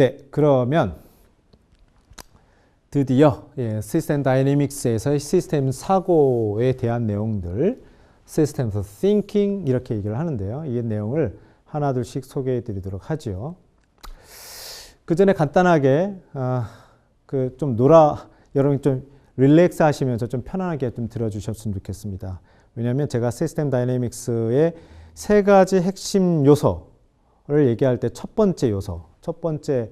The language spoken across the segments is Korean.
네, 그러면 드디어 시스템 다이내믹스에서의 시스템 사고에 대한 내용들, 시스템 thinking 이렇게 얘기를 하는데요. 이 내용을 하나둘씩 소개해 드리도록 하죠. 그 전에 간단하게 여러분 좀 릴렉스 하시면서 좀 편안하게 좀 들어주셨으면 좋겠습니다. 왜냐하면 제가 시스템 다이내믹스의 세 가지 핵심 요소를 얘기할 때 첫 번째 요소, 첫 번째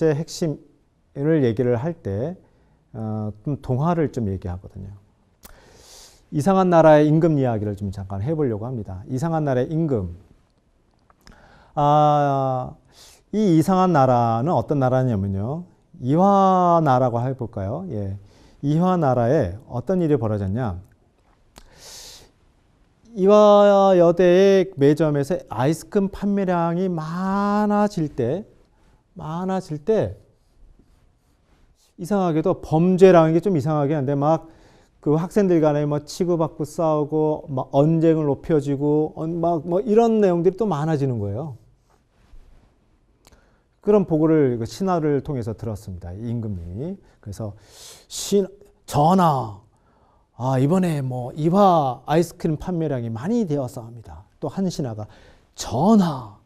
핵심을 얘기를 할 때 좀 동화를 좀 얘기하거든요. 이상한 나라의 임금 이야기를 좀 잠깐 해보려고 합니다. 이상한 나라의 임금. 이 이상한 나라는 어떤 나라냐면요. 이화나라고 해볼까요? 예. 이화나라에 어떤 일이 벌어졌냐. 이화여대의 매점에서 아이스크림 판매량이 많아질 때 이상하게도 범죄라는 게 좀 이상하긴 한데 막 그 학생들 간에 뭐 치고받고 싸우고 막 언쟁을 높여지고 막 뭐 이런 내용들이 또 많아지는 거예요. 그런 보고를 신하를 통해서 들었습니다. 임금님이. 그래서 전하, 이번에 뭐 이화 아이스크림 판매량이 많이 되었사옵니다. 또 한 신하가 전하,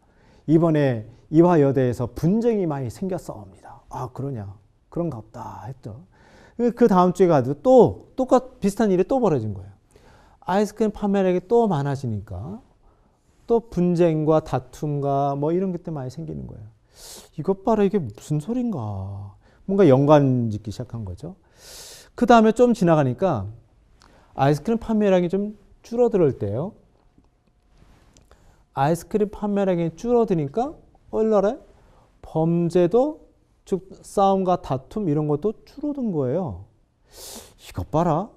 이번에 이화여대에서 분쟁이 많이 생겼사옵니다. 그러냐? 그런가 없다 했죠. 그 다음 주에 가도 또 비슷한 일이 또 벌어진 거예요. 아이스크림 판매량이 또 많아지니까 또 분쟁과 다툼과 뭐 이런 것들 많이 생기는 거예요. 이것 봐라, 이게 무슨 소린가. 뭔가 연관 짓기 시작한 거죠. 그 다음에 좀 지나가니까 아이스크림 판매량이 좀 줄어들 때요. 아이스크림 판매량이 줄어드니까 얼라래 범죄도 즉 싸움과 다툼 이런 것도 줄어든 거예요. 이것 봐라.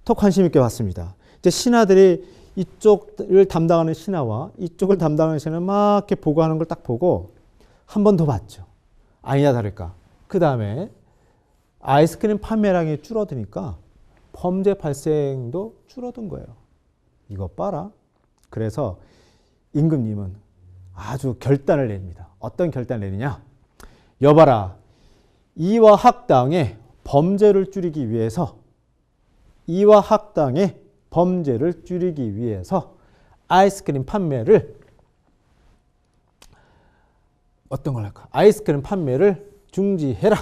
더 관심 있게 봤습니다. 이제 신하들이 이쪽을 담당하는 신하와 이쪽을 담당하는 신하는 막 이렇게 보고하는 걸 딱 보고 한 번 더 봤죠. 아니나 다를까. 그 다음에 아이스크림 판매량이 줄어드니까 범죄 발생도 줄어든 거예요. 이것 봐라. 그래서 임금님은 아주 결단을 냅니다. 어떤 결단을 내느냐? 여봐라. 이화 학당의 범죄를 줄이기 위해서 아이스크림 판매를 어떤 걸 할까? 아이스크림 판매를 중지해라.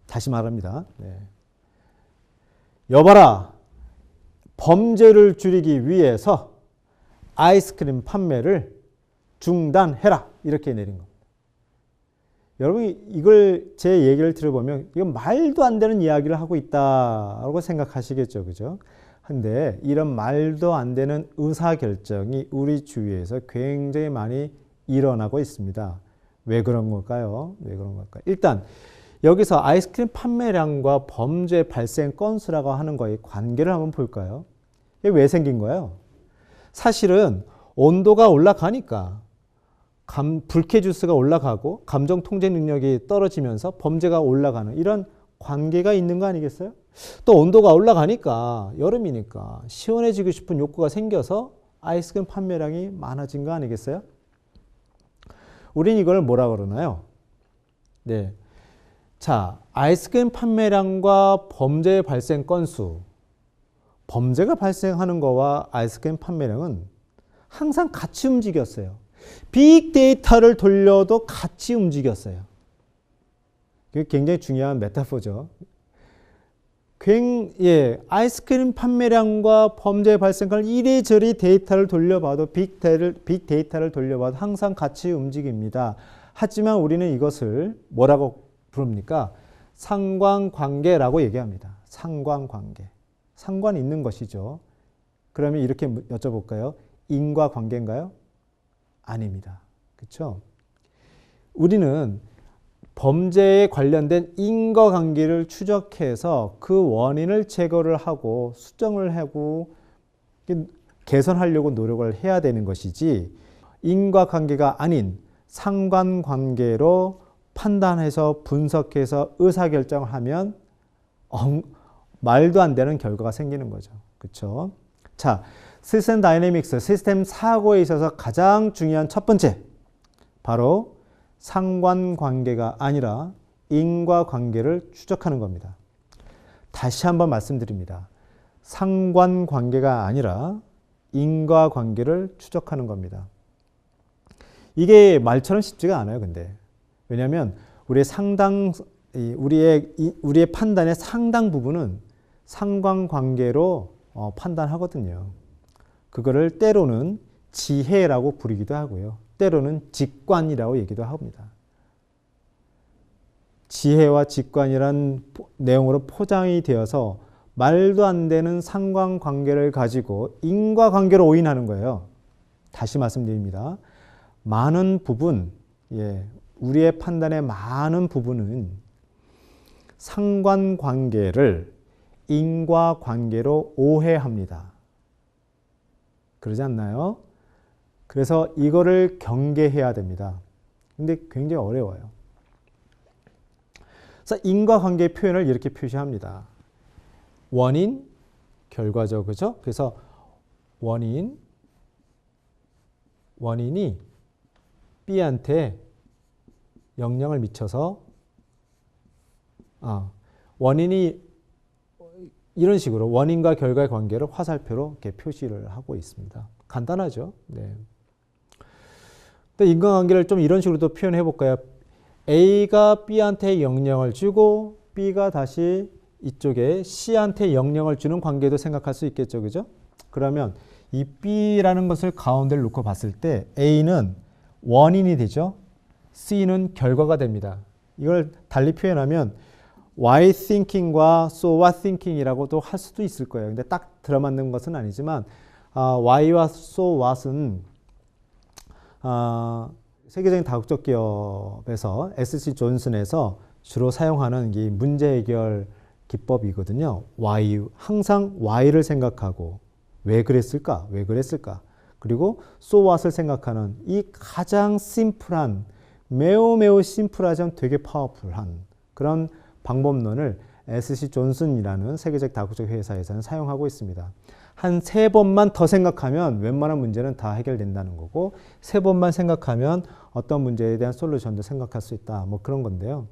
다시 말합니다. 네. 여봐라. 범죄를 줄이기 위해서 아이스크림 판매를 중단해라. 이렇게 내린 겁니다. 여러분 이걸 제 얘기를 들어보면 이건 말도 안 되는 이야기를 하고 있다고 생각하시겠죠. 그죠? 근데 이런 말도 안 되는 의사결정이 우리 주위에서 굉장히 많이 일어나고 있습니다. 왜 그런 걸까요? 일단 여기서 아이스크림 판매량과 범죄 발생 건수라고 하는 거의 관계를 한번 볼까요? 이게 왜 생긴 거예요? 사실은 온도가 올라가니까 불쾌지수가 올라가고 감정 통제 능력이 떨어지면서 범죄가 올라가는 이런 관계가 있는 거 아니겠어요? 또 온도가 올라가니까 여름이니까 시원해지고 싶은 욕구가 생겨서 아이스크림 판매량이 많아진 거 아니겠어요? 우린 이걸 뭐라 그러나요? 네. 자, 아이스크림 판매량과 범죄 발생 건수. 범죄가 발생하는 거와 아이스크림 판매량은 항상 같이 움직였어요. 빅데이터를 돌려도 같이 움직였어요. 그게 굉장히 중요한 메타포죠. 아이스크림 판매량과 범죄 발생을 이리저리 데이터를 돌려봐도 빅데이터를 돌려봐도 항상 같이 움직입니다. 하지만 우리는 이것을 뭐라고 부릅니까? 상관관계라고 얘기합니다. 상관관계. 상관이 있는 것이죠. 그러면 이렇게 여쭤볼까요? 인과관계인가요? 아닙니다. 그렇죠? 우리는 범죄에 관련된 인과관계를 추적해서 그 원인을 제거를 하고 수정을 하고 개선하려고 노력을 해야 되는 것이지 인과관계가 아닌 상관관계로 판단해서 분석해서 의사결정을 하면 말도 안 되는 결과가 생기는 거죠. 그렇죠? 자, 시스템 다이내믹스, 시스템 사고에 있어서 가장 중요한 첫 번째, 바로 상관관계가 아니라 인과관계를 추적하는 겁니다. 다시 한번 말씀드립니다. 상관관계가 아니라 인과관계를 추적하는 겁니다. 이게 말처럼 쉽지가 않아요, 근데. 왜냐하면 우리의 판단의 상당 부분은 상관관계로 판단하거든요. 그거를 때로는 지혜라고 부르기도 하고요. 때로는 직관이라고 얘기도 합니다. 지혜와 직관이란 내용으로 포장이 되어서 말도 안 되는 상관관계를 가지고 인과관계로 오인하는 거예요. 다시 말씀드립니다. 많은 부분, 우리의 판단의 많은 부분은 상관관계를 인과관계로 오해합니다. 그러지 않나요? 그래서 이거를 경계해야 됩니다. 근데 굉장히 어려워요. 그래서 인과관계의 표현을 이렇게 표시합니다. 원인, 결과죠. 그죠? 그래서 원인이 B한테 영향을 미쳐서 원인이 이런 식으로 원인과 결과의 관계를 화살표로 이렇게 표시를 하고 있습니다. 간단하죠? 네. 근데 인과관계를 좀 이런 식으로도 표현해 볼까요? A가 B한테 영향을 주고 B가 다시 이쪽에 C한테 영향을 주는 관계도 생각할 수 있겠죠. 그죠? 그러면 이 B라는 것을 가운데를 놓고 봤을 때 A는 원인이 되죠. C는 결과가 됩니다. 이걸 달리 표현하면 why thinking과 so what thinking이라고도 할 수도 있을 거예요. 근데 딱 들어맞는 것은 아니지만 why와 so what은 세계적인 다국적 기업에서 SC 존슨에서 주로 사용하는 이 문제 해결 기법이거든요. why, 항상 why를 생각하고 왜 그랬을까? 왜 그랬을까? 그리고 so what을 생각하는 이 가장 심플한 매우 심플하지만 되게 파워풀한 그런 방법론을 SC 존슨이라는 세계적 다국적 회사에서는 사용하고 있습니다. 한 3번만 더 생각하면 웬만한 문제는 다 해결된다는 거고 3번만 생각하면 어떤 문제에 대한 솔루션도 생각할 수 있다. 뭐 그런 건데요.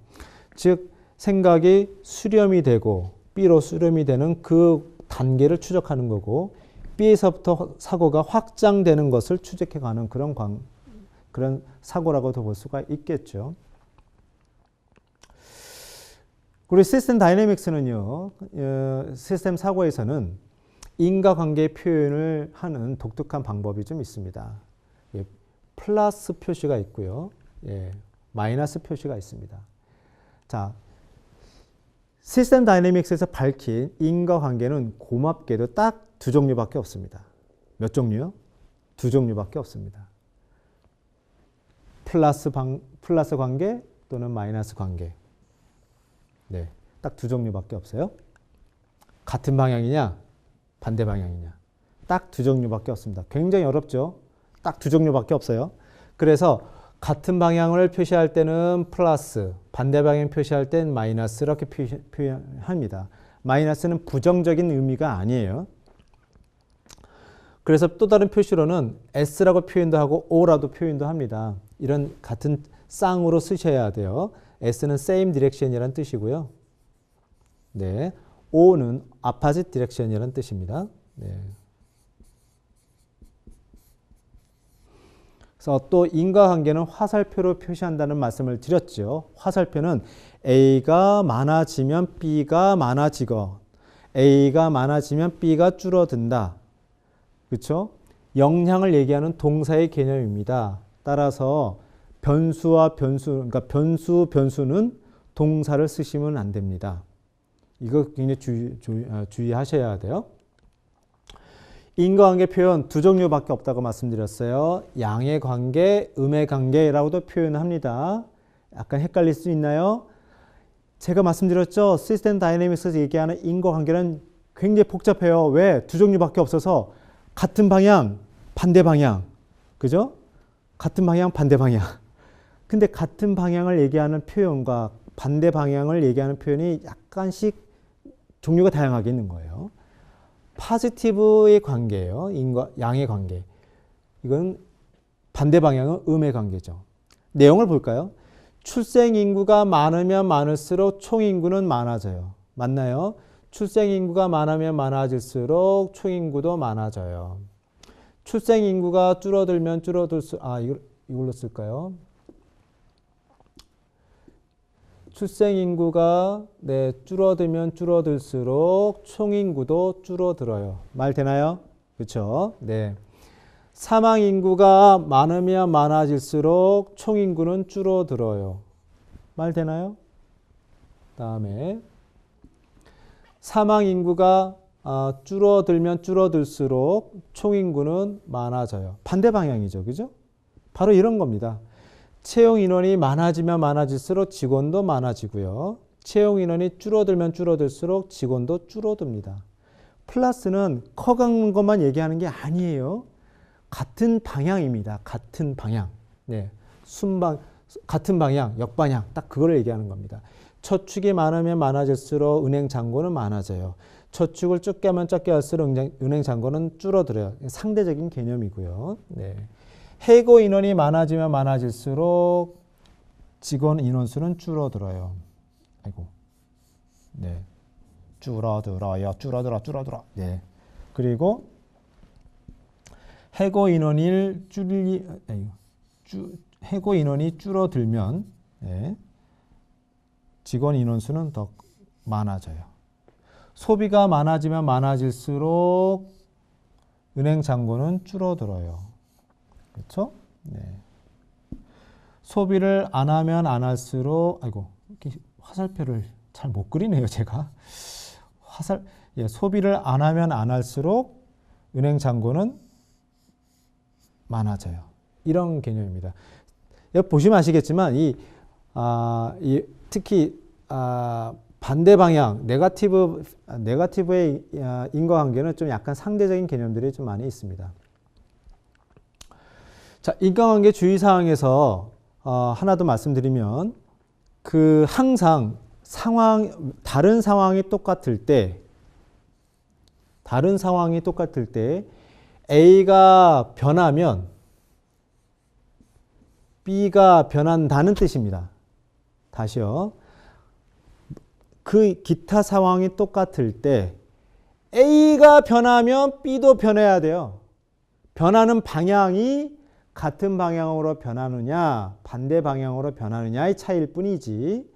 즉 생각이 수렴이 되고 B로 수렴이 되는 그 단계를 추적하는 거고 B에서부터 사고가 확장되는 것을 추적해가는 그런 사고라고도 볼 수가 있겠죠. 그리고 시스템 다이내믹스는요. 시스템 사고에서는 인과관계 표현을 하는 독특한 방법이 좀 있습니다. 플러스 표시가 있고요. 마이너스 표시가 있습니다. 자, 시스템 다이내믹스에서 밝힌 인과관계는 고맙게도 딱 2종류밖에 없습니다. 몇 종류요? 2종류밖에 없습니다. 플러스 관계 또는 마이너스 관계. 네, 딱 2종류밖에 없어요. 같은 방향이냐, 반대 방향이냐. 딱 2종류밖에 없습니다. 굉장히 어렵죠? 딱 2종류밖에 없어요. 그래서 같은 방향을 표시할 때는 플러스, 반대 방향 표시할 때는 마이너스 이렇게 표현합니다. 마이너스는 부정적인 의미가 아니에요. 그래서 또 다른 표시로는 S라고 표현도 하고 O라도 표현도 합니다. 이런 같은 쌍으로 쓰셔야 돼요. S는 same direction이라는 뜻이고요. 네, O는 opposite direction이라는 뜻입니다. 네. 그래서 또 인과관계는 화살표로 표시한다는 말씀을 드렸죠. 화살표는 A가 많아지면 B가 많아지고 A가 많아지면 B가 줄어든다. 그렇죠? 영향을 얘기하는 동사의 개념입니다. 따라서 그러니까 변수는 동사를 쓰시면 안 됩니다. 이거 굉장히 주의하셔야 돼요. 인과관계 표현 2종류밖에 없다고 말씀드렸어요. 양의 관계, 음의 관계라고도 표현합니다. 약간 헷갈릴 수 있나요? 제가 말씀드렸죠. 시스템 다이내믹스에서 얘기하는 인과관계는 굉장히 복잡해요. 왜? 2종류밖에 없어서 같은 방향, 반대 방향. 그죠? 같은 방향, 반대 방향. 근데 같은 방향을 얘기하는 표현과 반대 방향을 얘기하는 표현이 약간씩 종류가 다양하게 있는 거예요. 포지티브의 관계예요. 양의 관계. 이건 반대 방향은 음의 관계죠. 내용을 볼까요? 출생 인구가 많으면 많을수록 총 인구는 많아져요. 맞나요? 출생 인구가 많으면 많아질수록 총 인구도 많아져요. 출생 인구가 줄어들면 줄어들수록 이걸로 쓸까요? 출생 인구가 줄어들면 줄어들수록 총 인구도 줄어들어요. 말 되나요? 그렇죠? 네. 사망 인구가 많으면 많아질수록 총 인구는 줄어들어요. 말 되나요? 다음에 사망 인구가 줄어들면 줄어들수록 총 인구는 많아져요. 반대 방향이죠. 그죠? 바로 이런 겁니다. 채용 인원이 많아지면 많아질수록 직원도 많아지고요. 채용 인원이 줄어들면 줄어들수록 직원도 줄어듭니다. 플러스는 커가는 것만 얘기하는 게 아니에요. 같은 방향입니다. 같은 방향. 네. 같은 방향, 역방향. 딱 그걸 얘기하는 겁니다. 저축이 많으면 많아질수록 은행 잔고는 많아져요. 저축을 적게 하면 적게 할수록 은행 잔고는 줄어들어요. 상대적인 개념이고요. 네. 해고 인원이 많아지면 많아질수록 직원 인원수는 줄어들어요. 아이고. 네. 줄어들어요. 줄어들어. 네. 그리고 해고 인원이 줄어들면 네. 직원 인원수는 더 많아져요. 소비가 많아지면 많아질수록 은행 잔고는 줄어들어요. 그렇죠? 네. 소비를 안 하면 안 할수록 이렇게 화살표를 잘 못 그리네요, 제가. 소비를 안 하면 안 할수록 은행 잔고는 많아져요. 이런 개념입니다. 여기 보시면 아시겠지만 특히 반대 방향 네거티브의 인과관계는 좀 약간 상대적인 개념들이 좀 많이 있습니다. 자, 인과관계 주의사항에서 하나 더 말씀드리면 항상 다른 상황이 똑같을 때 A가 변하면 B가 변한다는 뜻입니다. 다시요. 그 기타 상황이 똑같을 때 A가 변하면 B도 변해야 돼요. 변하는 방향이 같은 방향으로 변하느냐 반대 방향으로 변하느냐의 차이일 뿐이지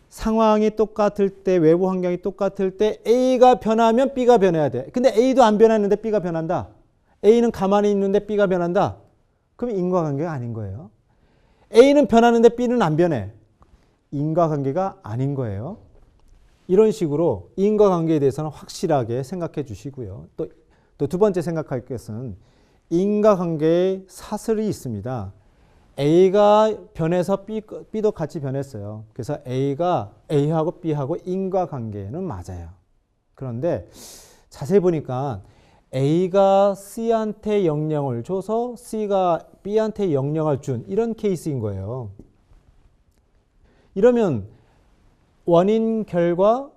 상황이 똑같을 때 외부 환경이 똑같을 때 A가 변하면 B가 변해야 돼. 근데 A도 안 변했는데 B가 변한다. A는 가만히 있는데 B가 변한다. 그럼 인과관계가 아닌 거예요. A는 변하는데 B는 안 변해. 인과관계가 아닌 거예요. 이런 식으로 인과관계에 대해서는 확실하게 생각해 주시고요. 또 두 번째 생각할 것은 인과관계에 사슬이 있습니다. A가 변해서 B도 같이 변했어요. 그래서 A하고 B하고 인과관계는 맞아요. 그런데 자세히 보니까 A가 C한테 영향을 줘서 C가 B한테 영향을 준 이런 케이스인 거예요. 이러면 원인, 결과,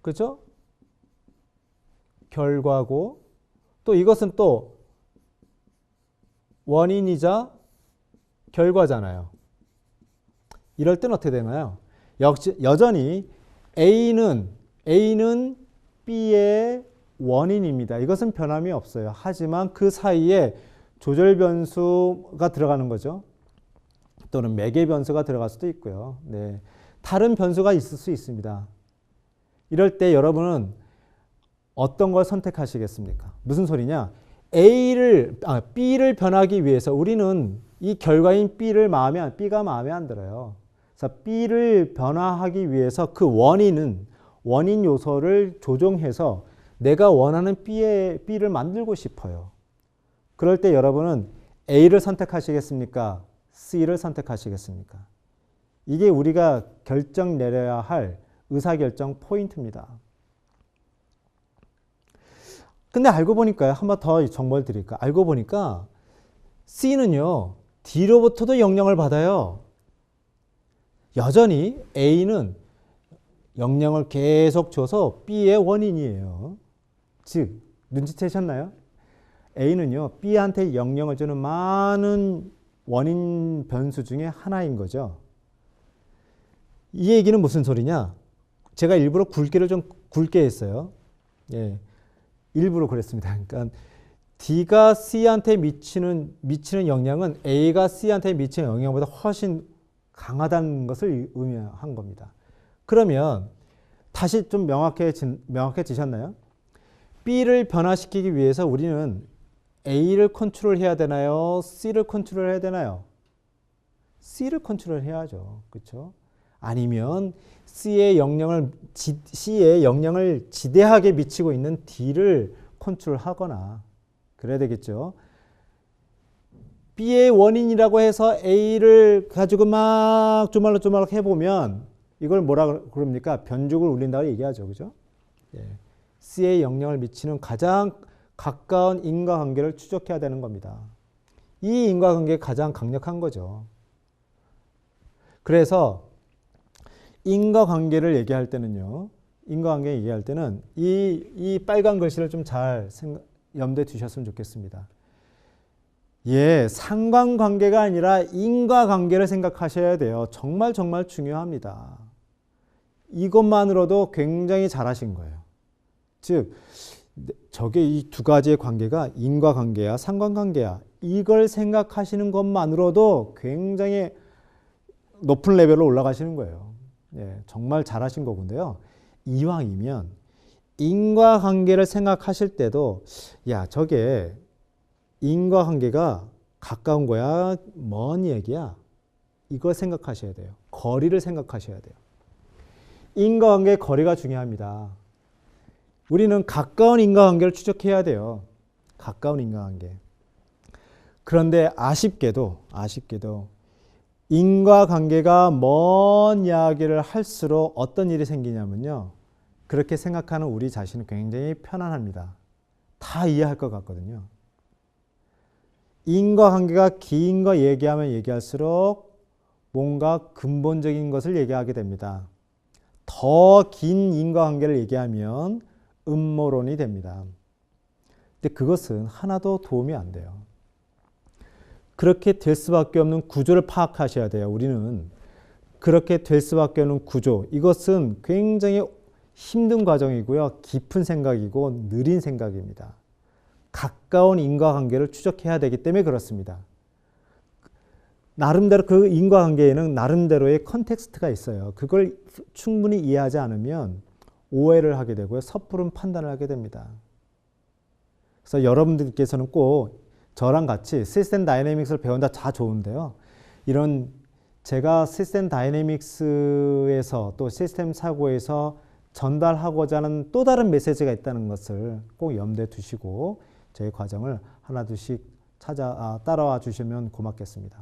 그죠? 결과고 또 이것은 또 원인이자 결과잖아요. 이럴 땐 어떻게 되나요? 여전히 A는 B의 원인입니다. 이것은 변함이 없어요. 하지만 그 사이에 조절 변수가 들어가는 거죠. 또는 매개 변수가 들어갈 수도 있고요. 네. 다른 변수가 있을 수 있습니다. 이럴 때 여러분은 어떤 걸 선택하시겠습니까? 무슨 소리냐? B를 변하기 위해서 우리는 이 결과인 B가 마음에 안 들어요. 그래서 B를 변화하기 위해서 그 원인 요소를 조정해서 내가 원하는 B를 만들고 싶어요. 그럴 때 여러분은 A를 선택하시겠습니까? C를 선택하시겠습니까? 이게 우리가 결정 내려야 할 의사결정 포인트입니다. 근데 알고 보니까요. 한 번 더 정보를 드릴까? 알고 보니까 C는요. D로부터도 영향을 받아요. 여전히 A는 영향을 계속 줘서 B의 원인이에요. 즉, 눈치채셨나요? A는요. B한테 영향을 주는 많은 원인 변수 중에 하나인 거죠. 이 얘기는 무슨 소리냐? 제가 일부러 굵기를 좀 굵게 했어요. 예, 일부러 그랬습니다. 그러니까 D가 C한테 미치는 영향은 A가 C한테 미치는 영향보다 훨씬 강하다는 것을 의미한 겁니다. 그러면 다시 좀 명확해지셨나요? B를 변화시키기 위해서 우리는 A를 컨트롤해야 되나요? C를 컨트롤해야 되나요? C를 컨트롤해야죠. 그렇죠? 아니면 C의 영향을 지대하게 미치고 있는 D를 컨트롤하거나 그래야 되겠죠. B의 원인이라고 해서 A를 가지고 막 조말록조말록 해보면 이걸 뭐라 그럽니까? 변죽을 울린다고 얘기하죠. 그죠? 예. C의 영향을 미치는 가장 가까운 인과관계를 추적해야 되는 겁니다. 이 인과관계가 가장 강력한 거죠. 그래서 인과관계를 얘기할 때는요. 인과관계 얘기할 때는 이 빨간 글씨를 좀 잘 염두에 두셨으면 좋겠습니다. 예, 상관관계가 아니라 인과관계를 생각하셔야 돼요. 정말 중요합니다. 이것만으로도 굉장히 잘하신 거예요. 즉, 저게 이 두 가지의 관계가 인과관계야, 상관관계야. 이걸 생각하시는 것만으로도 굉장히 높은 레벨로 올라가시는 거예요. 예, 정말 잘하신 거군요. 이왕이면 인과관계를 생각하실 때도 야, 저게 인과관계가 가까운 거야, 먼 얘기야. 이걸 생각하셔야 돼요. 거리를 생각하셔야 돼요. 인과관계의 거리가 중요합니다. 우리는 가까운 인과관계를 추적해야 돼요. 가까운 인과관계. 그런데 아쉽게도 인과관계가 먼 이야기를 할수록 어떤 일이 생기냐면요. 그렇게 생각하는 우리 자신은 굉장히 편안합니다. 다 이해할 것 같거든요. 인과관계가 긴 거 얘기하면 얘기할수록 뭔가 근본적인 것을 얘기하게 됩니다. 더 긴 인과관계를 얘기하면 음모론이 됩니다. 근데 그것은 하나도 도움이 안 돼요. 그렇게 될 수밖에 없는 구조를 파악하셔야 돼요. 우리는 그렇게 될 수밖에 없는 구조. 이것은 굉장히 힘든 과정이고요. 깊은 생각이고 느린 생각입니다. 가까운 인과관계를 추적해야 되기 때문에 그렇습니다. 나름대로 그 인과관계에는 나름대로의 컨텍스트가 있어요. 그걸 충분히 이해하지 않으면 오해를 하게 되고요. 섣부른 판단을 하게 됩니다. 그래서 여러분들께서는 꼭 저랑 같이 시스템 다이내믹스를 배운다 다 좋은데요. 이런 제가 시스템 다이내믹스에서 또 시스템 사고에서 전달하고자 하는 또 다른 메시지가 있다는 것을 꼭 염두에 두시고 저희 과정을 하나 둘씩 따라와 주시면 고맙겠습니다.